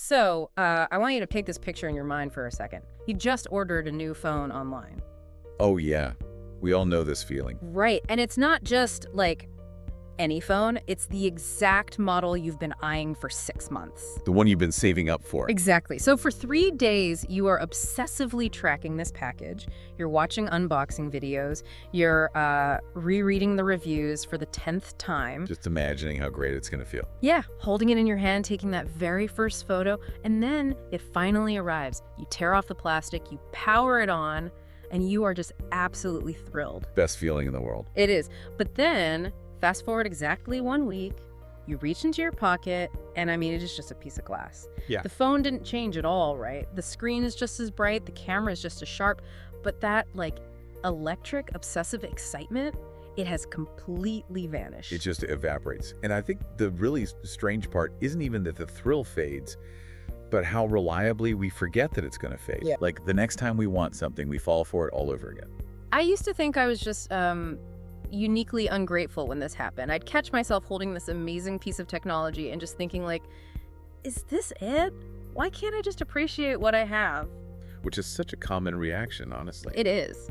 So, I want you to take this picture in your mind for a second. You just ordered a new phone online. Oh yeah, we all know this feeling. Right, and it's not just, like, any phone. It's the exact model you've been eyeing for 6 months. The one you've been saving up for. Exactly. So for 3 days, you are obsessively tracking this package. You're watching unboxing videos. You're rereading the reviews for the 10th time. Just imagining how great it's going to feel. Yeah, holding it in your hand, taking that very first photo, and then it finally arrives. You tear off the plastic, you power it on, and you are just absolutely thrilled. Best feeling in the world. It is. But then, fast forward exactly 1 week, you reach into your pocket, and I mean, it is just a piece of glass. Yeah. The phone didn't change at all, right? The screen is just as bright, the camera is just as sharp, but that, like, electric, obsessive excitement, it has completely vanished. It just evaporates. And I think the really strange part isn't even that the thrill fades, but how reliably we forget that it's going to fade. Yeah. Like the next time we want something, we fall for it all over again. I used to think I was just uniquely ungrateful when this happened. I'd catch myself holding this amazing piece of technology and just thinking, like, is this it? Why can't I just appreciate what I have? Which is such a common reaction, honestly. It is.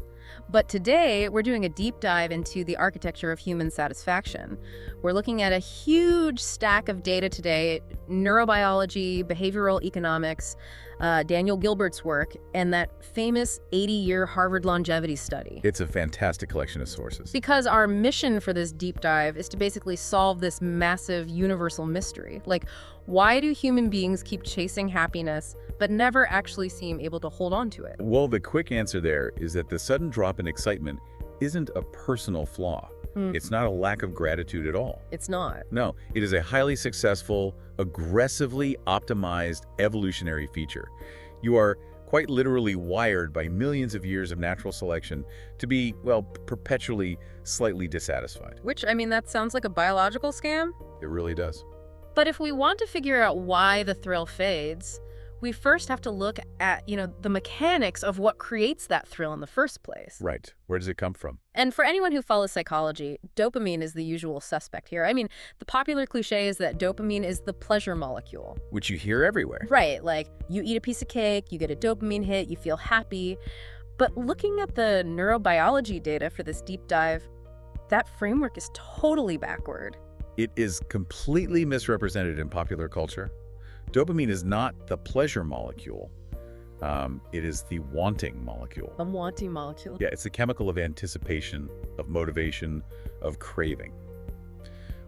But today, we're doing a deep dive into the architecture of human satisfaction. We're looking at a huge stack of data today, neurobiology, behavioral economics, Daniel Gilbert's work, and that famous 80-year Harvard longevity study. It's a fantastic collection of sources. Because our mission for this deep dive is to basically solve this massive universal mystery. Like, why do human beings keep chasing happiness but never actually seem able to hold on to it? Well, the quick answer there is that the sudden drop in excitement isn't a personal flaw. It's not a lack of gratitude at all. It's not. No, it is a highly successful, aggressively optimized evolutionary feature. You are quite literally wired by millions of years of natural selection to be, well, perpetually slightly dissatisfied. Which, I mean, that sounds like a biological scam. It really does. But if we want to figure out why the thrill fades, we first have to look at, the mechanics of what creates that thrill in the first place. Right. Where does it come from? And for anyone who follows psychology, dopamine is the usual suspect here. I mean, the popular cliche is that dopamine is the pleasure molecule. Which you hear everywhere. Right, like you eat a piece of cake, you get a dopamine hit, you feel happy. But looking at the neurobiology data for this deep dive, that framework is totally backward. It is completely misrepresented in popular culture. Dopamine is not the pleasure molecule. It is the wanting molecule. The wanting molecule? Yeah, it's the chemical of anticipation, of motivation, of craving.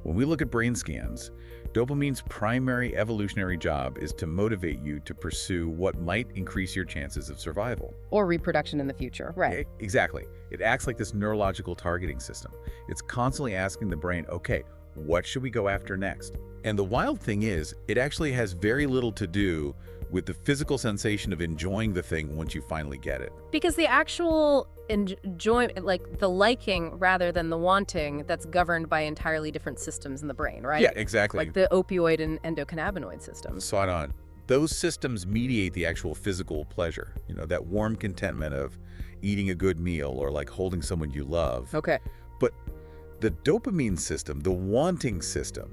When we look at brain scans, dopamine's primary evolutionary job is to motivate you to pursue what might increase your chances of survival. Or reproduction in the future, right. Exactly. It acts like this neurological targeting system. It's constantly asking the brain, okay, what should we go after next? And the wild thing is, it actually has very little to do with the physical sensation of enjoying the thing once you finally get it. Because the actual enjoyment, like the liking rather than the wanting, that's governed by entirely different systems in the brain, right? Yeah, exactly. Like the opioid and endocannabinoid systems. Spot on. Those systems mediate the actual physical pleasure, that warm contentment of eating a good meal or like holding someone you love. Okay. But the dopamine system, the wanting system,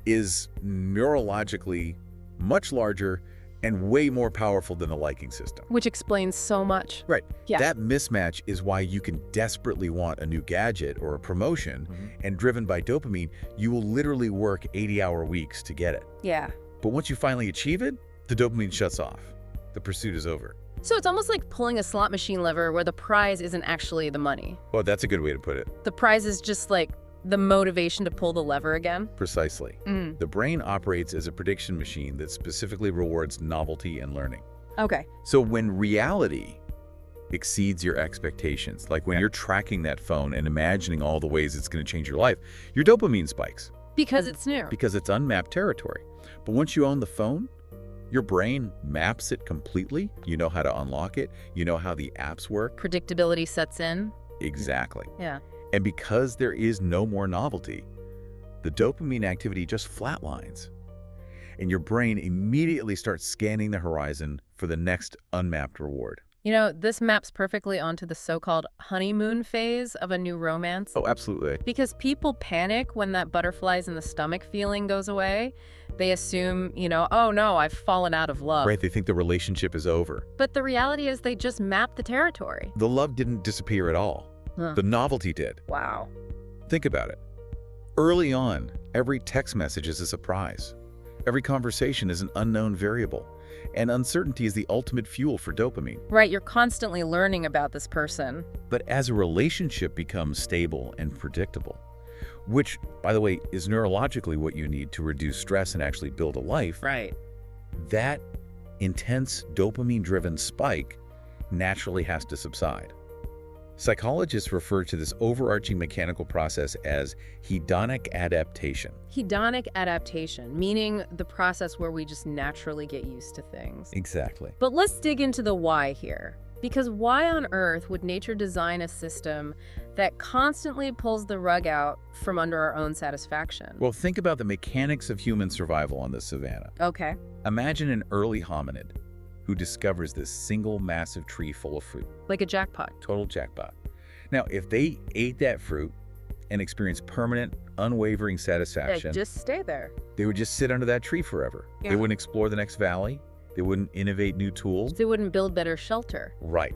is neurologically much larger and way more powerful than the liking system. Which explains so much. Right. Yeah. That mismatch is why you can desperately want a new gadget or a promotion, and driven by dopamine, you will literally work 80-hour weeks to get it. Yeah. But once you finally achieve it, the dopamine shuts off. The pursuit is over. So it's almost like pulling a slot machine lever where the prize isn't actually the money. Well, that's a good way to put it. The prize is just like the motivation to pull the lever again? Precisely. The brain operates as a prediction machine that specifically rewards novelty and learning. Okay. So when reality exceeds your expectations, like when you're tracking that phone and imagining all the ways it's going to change your life, your dopamine spikes. Because it's new. Because it's unmapped territory. But once you own the phone, your brain maps it completely. You know how to unlock it. You know how the apps work. Predictability sets in. Exactly. Yeah. And because there is no more novelty, the dopamine activity just flatlines. And your brain immediately starts scanning the horizon for the next unmapped reward. You know, this maps perfectly onto the so-called honeymoon phase of a new romance. Oh, absolutely. Because people panic when that butterflies in the stomach feeling goes away. They assume, oh no, I've fallen out of love. Right, they think the relationship is over. But the reality is they just mapped the territory. The love didn't disappear at all. Huh. The novelty did. Wow. Think about it. Early on, every text message is a surprise. Every conversation is an unknown variable. And uncertainty is the ultimate fuel for dopamine. Right, you're constantly learning about this person. But as a relationship becomes stable and predictable, which, by the way, is neurologically what you need to reduce stress and actually build a life, Right. that intense dopamine-driven spike naturally has to subside. Psychologists refer to this overarching mechanical process as hedonic adaptation. Hedonic adaptation, meaning the process where we just naturally get used to things. Exactly. But let's dig into the why here. Because why on earth would nature design a system that constantly pulls the rug out from under our own satisfaction? Well, think about the mechanics of human survival on the savanna. Okay. Imagine an early hominid who discovers this single massive tree full of fruit. Like a jackpot. Total jackpot. Now, if they ate that fruit and experienced permanent, unwavering satisfaction, Just stay there. they would just sit under that tree forever. Yeah. They wouldn't explore the next valley. They wouldn't innovate new tools. They wouldn't build better shelter. Right.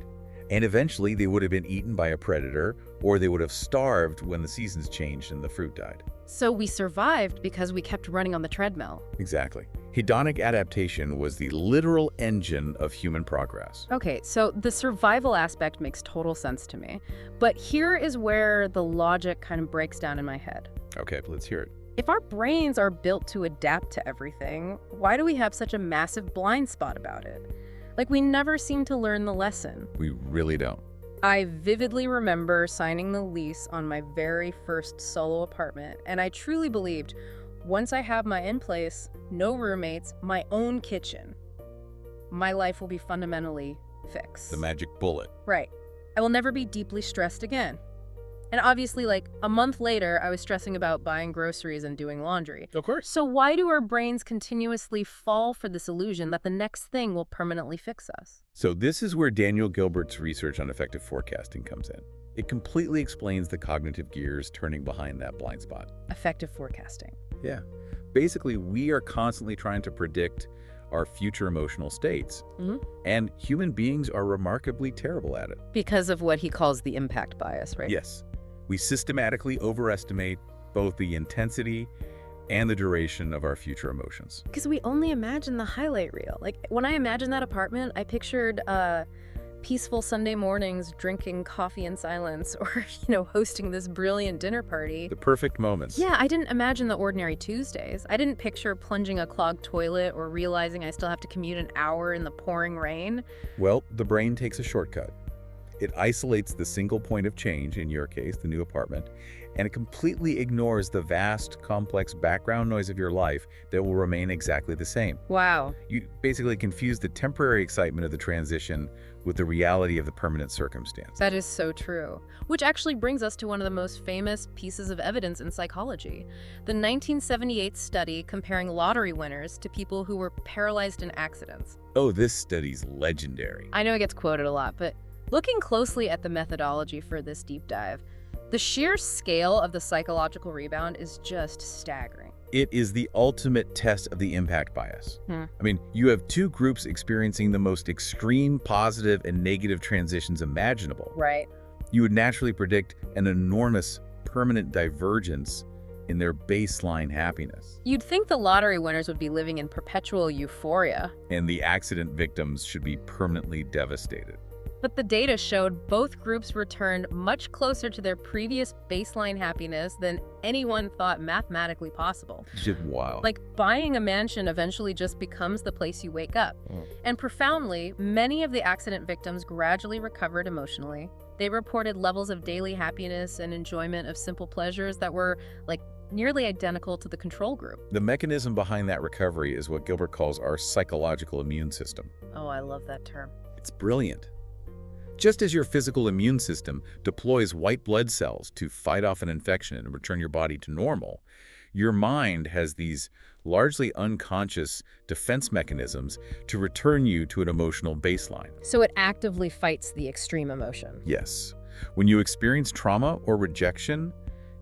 And eventually they would have been eaten by a predator, or they would have starved when the seasons changed and the fruit died. So we survived because we kept running on the treadmill. Exactly. Hedonic adaptation was the literal engine of human progress. Okay, so the survival aspect makes total sense to me. But here is where the logic kind of breaks down in my head. Okay, let's hear it. If our brains are built to adapt to everything, why do we have such a massive blind spot about it? Like, we never seem to learn the lesson. We really don't. I vividly remember signing the lease on my very first solo apartment, and I truly believed once I have my in place, no roommates, my own kitchen, my life will be fundamentally fixed. The magic bullet. Right. I will never be deeply stressed again. And obviously, like, a month later, I was stressing about buying groceries and doing laundry. Of course. So why do our brains continuously fall for this illusion that the next thing will permanently fix us? So this is where Daniel Gilbert's research on effective forecasting comes in. It completely explains the cognitive gears turning behind that blind spot. Effective forecasting. Yeah. Basically, we are constantly trying to predict our future emotional states. And human beings are remarkably terrible at it. Because of what he calls the impact bias, right? Yes. We systematically overestimate both the intensity and the duration of our future emotions. Because we only imagine the highlight reel. Like, when I imagined that apartment, I pictured peaceful Sunday mornings drinking coffee in silence or, hosting this brilliant dinner party. The perfect moments. Yeah, I didn't imagine the ordinary Tuesdays. I didn't picture plunging a clogged toilet or realizing I still have to commute an hour in the pouring rain. Well, the brain takes a shortcut. It isolates the single point of change, in your case, the new apartment, and it completely ignores the vast, complex background noise of your life that will remain exactly the same. Wow. You basically confuse the temporary excitement of the transition with the reality of the permanent circumstance. That is so true. Which actually brings us to one of the most famous pieces of evidence in psychology. The 1978 study comparing lottery winners to people who were paralyzed in accidents. Oh, this study's legendary. I know it gets quoted a lot, but looking closely at the methodology for this deep dive, the sheer scale of the psychological rebound is just staggering. It is the ultimate test of the impact bias. I mean, you have two groups experiencing the most extreme positive and negative transitions imaginable. Right. You would naturally predict an enormous permanent divergence in their baseline happiness. You'd think the lottery winners would be living in perpetual euphoria. And the accident victims should be permanently devastated. But the data showed both groups returned much closer to their previous baseline happiness than anyone thought mathematically possible. Just wild. Like, buying a mansion eventually just becomes the place you wake up. And profoundly, many of the accident victims gradually recovered emotionally. They reported levels of daily happiness and enjoyment of simple pleasures that were, like, nearly identical to the control group. The mechanism behind that recovery is what Gilbert calls our psychological immune system. Oh, I love that term. It's brilliant. Just as your physical immune system deploys white blood cells to fight off an infection and return your body to normal, your mind has these largely unconscious defense mechanisms to return you to an emotional baseline. So it actively fights the extreme emotion. Yes. When you experience trauma or rejection,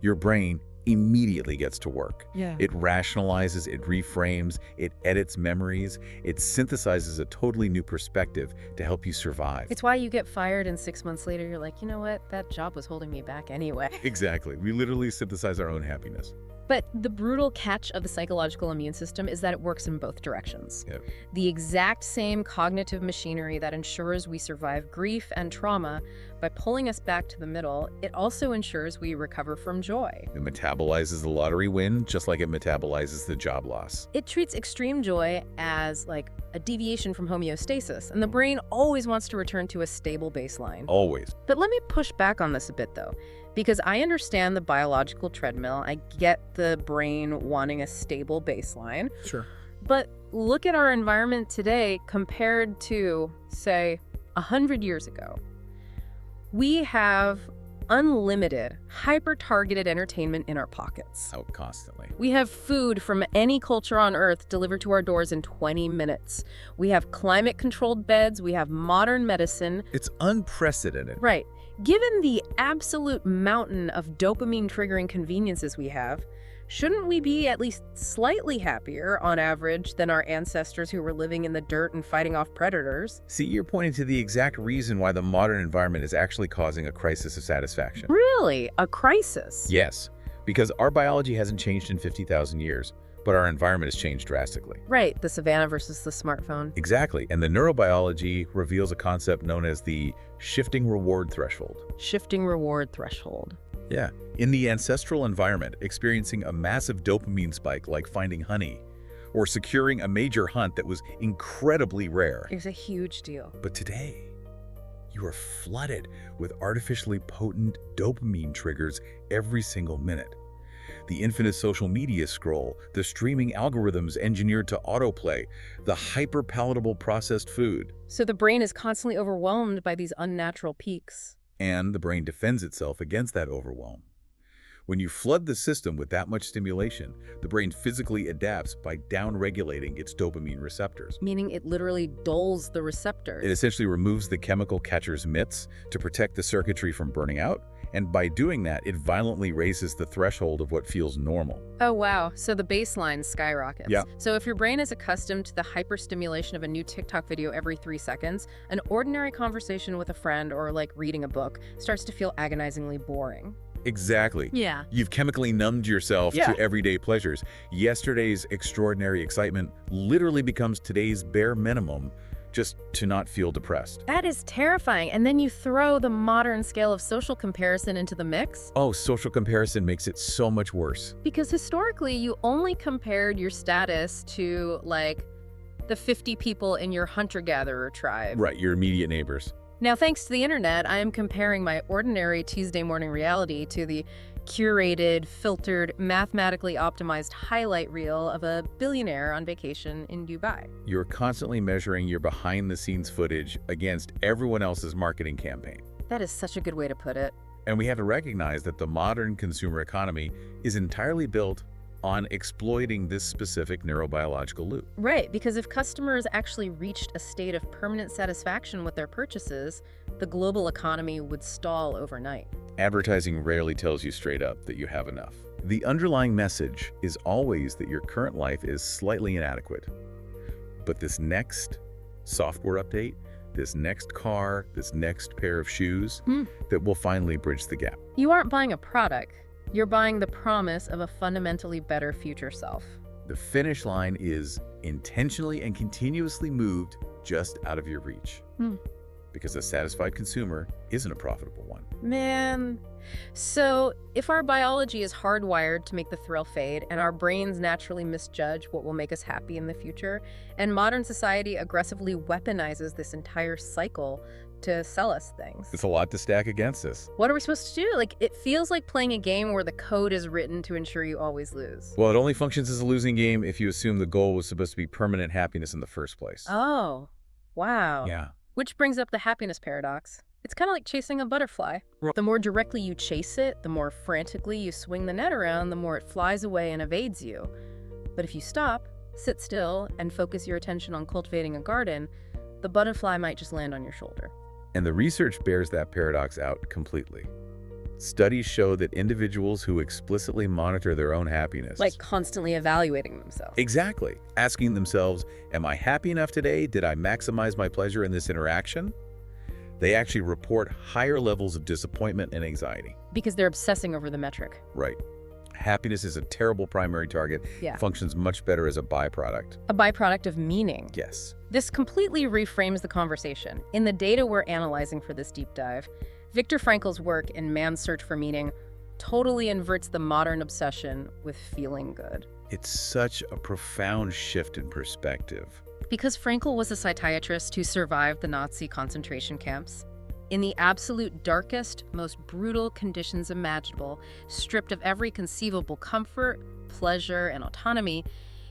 your brain immediately gets to work. Yeah. It rationalizes, it reframes, it edits memories, it synthesizes a totally new perspective to help you survive. It's why you get fired and 6 months later you're like, you know what, that job was holding me back anyway. Exactly. We literally synthesize our own happiness. But the brutal catch of the psychological immune system is that it works in both directions. Yep. The exact same cognitive machinery that ensures we survive grief and trauma by pulling us back to the middle, it also ensures we recover from joy. It metabolizes the lottery win just like it metabolizes the job loss. It treats extreme joy as like a deviation from homeostasis, and the brain always wants to return to a stable baseline. Always. But let me push back on this a bit, though, because I understand the biological treadmill. I get the brain wanting a stable baseline. Sure. But look at our environment today compared to, say, 100 years ago. We have unlimited, hyper-targeted entertainment in our pockets. Out constantly. We have food from any culture on Earth delivered to our doors in 20 minutes. We have climate-controlled beds. We have modern medicine. It's unprecedented. Right. Given the absolute mountain of dopamine-triggering conveniences we have, shouldn't we be at least slightly happier, on average, than our ancestors who were living in the dirt and fighting off predators? See, you're pointing to the exact reason why the modern environment is actually causing a crisis of satisfaction. Really? A crisis? Yes, because our biology hasn't changed in 50,000 years, but our environment has changed drastically. Right, the savannah versus the smartphone. Exactly, and the neurobiology reveals a concept known as the shifting reward threshold. Shifting reward threshold. Yeah, in the ancestral environment, experiencing a massive dopamine spike like finding honey, or securing a major hunt that was incredibly rare. It's a huge deal. But today, you are flooded with artificially potent dopamine triggers every single minute. The infinite social media scroll, the streaming algorithms engineered to autoplay, the hyper-palatable processed food. So the brain is constantly overwhelmed by these unnatural peaks. And the brain defends itself against that overwhelm. When you flood the system with that much stimulation, the brain physically adapts by downregulating its dopamine receptors. Meaning it literally dulls the receptors. It essentially removes the chemical catcher's mitts to protect the circuitry from burning out, and by doing that, it violently raises the threshold of what feels normal. Oh, wow. So the baseline skyrockets. Yeah. So if your brain is accustomed to the hyperstimulation of a new TikTok video every 3 seconds, an ordinary conversation with a friend or like reading a book starts to feel agonizingly boring. Exactly. Yeah. You've chemically numbed yourself to everyday pleasures. Yesterday's extraordinary excitement literally becomes today's bare minimum just to not feel depressed. That is terrifying. And then you throw the modern scale of social comparison into the mix. Oh, social comparison makes it so much worse. Because historically, you only compared your status to, like, the 50 people in your hunter-gatherer tribe. Right, your immediate neighbors. Now, thanks to the internet, I am comparing my ordinary Tuesday morning reality to the curated, filtered, mathematically optimized highlight reel of a billionaire on vacation in Dubai. You're constantly measuring your behind-the-scenes footage against everyone else's marketing campaign. That is such a good way to put it. And we have to recognize that the modern consumer economy is entirely built on exploiting this specific neurobiological loop. Right, because if customers actually reached a state of permanent satisfaction with their purchases, the global economy would stall overnight. Advertising rarely tells you straight up that you have enough. The underlying message is always that your current life is slightly inadequate. But this next software update, this next car, this next pair of shoes, that will finally bridge the gap. You aren't buying a product. You're buying the promise of a fundamentally better future self. The finish line is intentionally and continuously moved just out of your reach. Because a satisfied consumer isn't a profitable one. Man. So if our biology is hardwired to make the thrill fade and our brains naturally misjudge what will make us happy in the future, and modern society aggressively weaponizes this entire cycle to sell us things. It's a lot to stack against us. What are we supposed to do? Like, it feels like playing a game where the code is written to ensure you always lose. Well, it only functions as a losing game if you assume the goal was supposed to be permanent happiness in the first place. Oh, wow. Yeah. Which brings up the happiness paradox. It's kind of like chasing a butterfly. The more directly you chase it, the more frantically you swing the net around, the more it flies away and evades you. But if you stop, sit still, and focus your attention on cultivating a garden, the butterfly might just land on your shoulder. And the research bears that paradox out completely. Studies show that individuals who explicitly monitor their own happiness, Like constantly evaluating themselves. exactly, asking themselves, am I happy enough today? Did I maximize my pleasure in this interaction? They actually report higher levels of disappointment and anxiety. Because they're obsessing over the metric. Right. Happiness is a terrible primary target. Yeah. Functions much better as a byproduct. A byproduct of meaning. Yes. This completely reframes the conversation. In the data we're analyzing for this deep dive, Viktor Frankl's work in Man's Search for Meaning totally inverts the modern obsession with feeling good. It's such a profound shift in perspective. Because Frankl was a psychiatrist who survived the Nazi concentration camps, in the absolute darkest, most brutal conditions imaginable, stripped of every conceivable comfort, pleasure, and autonomy,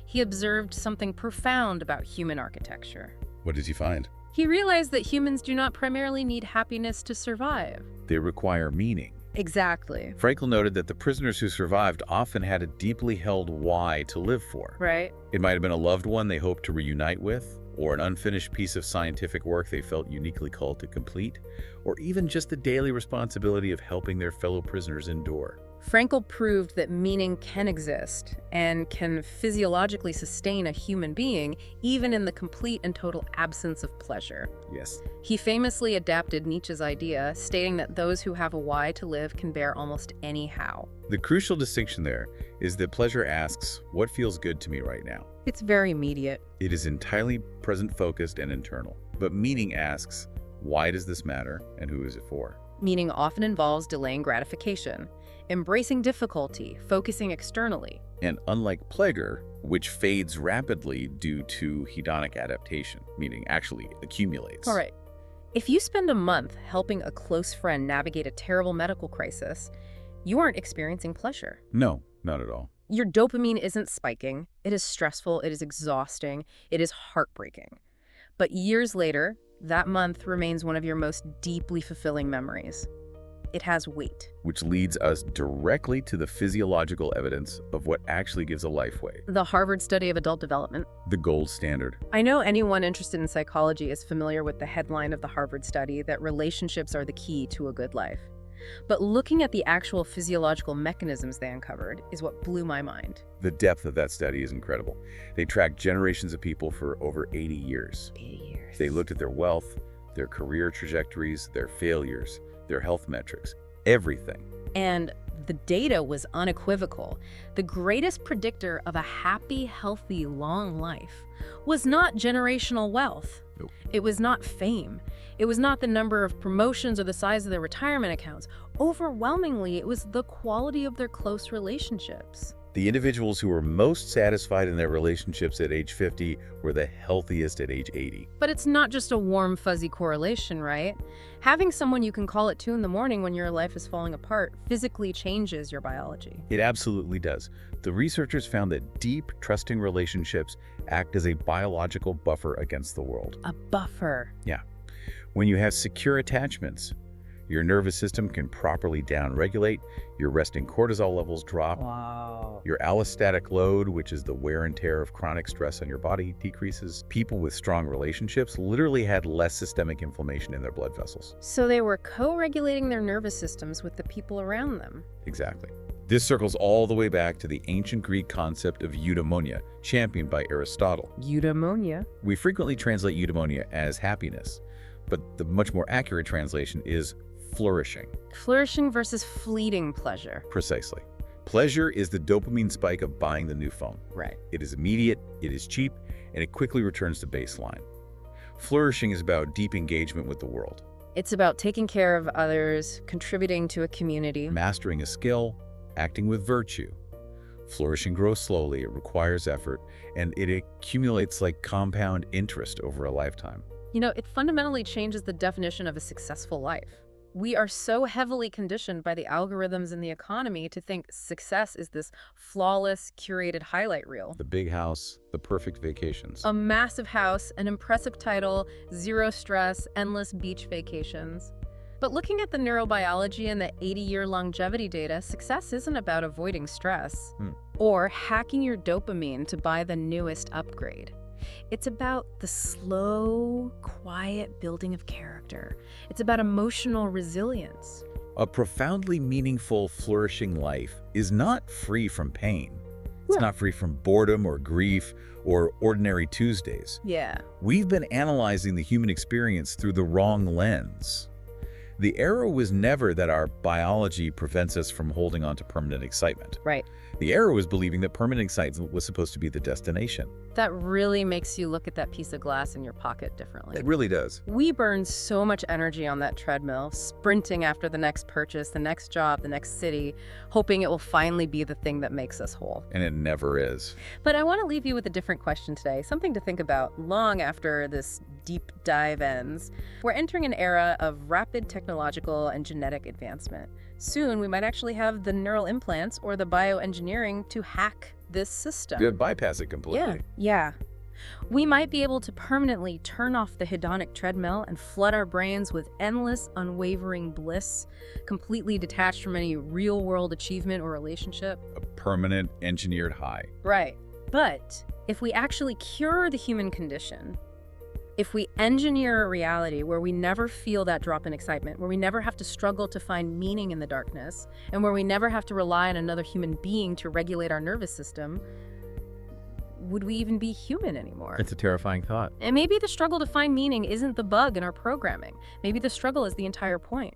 he observed something profound about human architecture. What did you find? He realized that humans do not primarily need happiness to survive. They require meaning. Exactly. Frankl noted that the prisoners who survived often had a deeply held why to live for. Right? It might have been a loved one they hoped to reunite with, or an unfinished piece of scientific work they felt uniquely called to complete, or even just the daily responsibility of helping their fellow prisoners endure. Frankl proved that meaning can exist and can physiologically sustain a human being even in the complete and total absence of pleasure. Yes. He famously adapted Nietzsche's idea, stating that those who have a why to live can bear almost any how. The crucial distinction there is that pleasure asks, what feels good to me right now? It's very immediate. It is entirely present-focused and internal. But meaning asks, why does this matter and who is it for? Meaning often involves delaying gratification, embracing difficulty, focusing externally. And unlike pleasure, which fades rapidly due to hedonic adaptation, meaning actually accumulates. All right. If you spend a month helping a close friend navigate a terrible medical crisis, you aren't experiencing pleasure. No, not at all. Your dopamine isn't spiking. It is stressful, it is exhausting, it is heartbreaking. But years later, that month remains one of your most deeply fulfilling memories. It has weight. Which leads us directly to the physiological evidence of what actually gives a life weight. The Harvard study of adult development. The gold standard. I know anyone interested in psychology is familiar with the headline of the Harvard study that relationships are the key to a good life. But looking at the actual physiological mechanisms they uncovered is what blew my mind. The depth of that study is incredible. They tracked generations of people for over 80 years. 80 years. They looked at their wealth, their career trajectories, their failures, their health metrics, everything. And the data was unequivocal. The greatest predictor of a happy, healthy, long life was not generational wealth. Nope. It was not fame. It was not the number of promotions or the size of their retirement accounts. Overwhelmingly, it was the quality of their close relationships. The individuals who were most satisfied in their relationships at age 50 were the healthiest at age 80. But it's not just a warm, fuzzy correlation, right? Having someone you can call at 2 in the morning when your life is falling apart physically changes your biology. It absolutely does. The researchers found that deep, trusting relationships act as a biological buffer against the world. A buffer. Yeah. When you have secure attachments, your nervous system can properly downregulate, your resting cortisol levels drop, Wow. your allostatic load, which is the wear and tear of chronic stress on your body, decreases. People with strong relationships literally had less systemic inflammation in their blood vessels. So they were co-regulating their nervous systems with the people around them. Exactly. This circles all the way back to the ancient Greek concept of eudaimonia, championed by Aristotle. Eudaimonia. We frequently translate eudaimonia as happiness, but the much more accurate translation is flourishing. Flourishing versus fleeting pleasure. Precisely. Pleasure is the dopamine spike of buying the new phone. Right. It is immediate, it is cheap, and it quickly returns to baseline. Flourishing is about deep engagement with the world. It's about taking care of others, contributing to a community. Mastering a skill, acting with virtue. Flourishing grows slowly, it requires effort, and it accumulates like compound interest over a lifetime. You know, it fundamentally changes the definition of a successful life. We are so heavily conditioned by the algorithms in the economy to think success is this flawless, curated highlight reel. The big house, the perfect vacations. A massive house, an impressive title, zero stress, endless beach vacations. But looking at the neurobiology and the 80-year longevity data, success isn't about avoiding stress. or hacking your dopamine to buy the newest upgrade. It's about the slow, quiet building of character. It's about emotional resilience. A profoundly meaningful, flourishing life is not free from pain. It's not free from boredom or grief or ordinary Tuesdays. Yeah. We've been analyzing the human experience through the wrong lens. The error was never that our biology prevents us from holding on to permanent excitement. Right. The error was believing that permanent excitement was supposed to be the destination. That really makes you look at that piece of glass in your pocket differently. It really does. We burn so much energy on that treadmill, sprinting after the next purchase, the next job, the next city, hoping it will finally be the thing that makes us whole. And it never is. But I want to leave you with a different question today, something to think about long after this deep dive ends. We're entering an era of rapid technological and genetic advancement. Soon, we might actually have the neural implants or the bioengineering to hack this system. Good, bypass it completely. Yeah. We might be able to permanently turn off the hedonic treadmill and flood our brains with endless, unwavering bliss, completely detached from any real-world achievement or relationship. A permanent engineered high. Right. But if we actually cure the human condition, if we engineer a reality where we never feel that drop in excitement, where we never have to struggle to find meaning in the darkness, and where we never have to rely on another human being to regulate our nervous system, would we even be human anymore? It's a terrifying thought. And maybe the struggle to find meaning isn't the bug in our programming. Maybe the struggle is the entire point.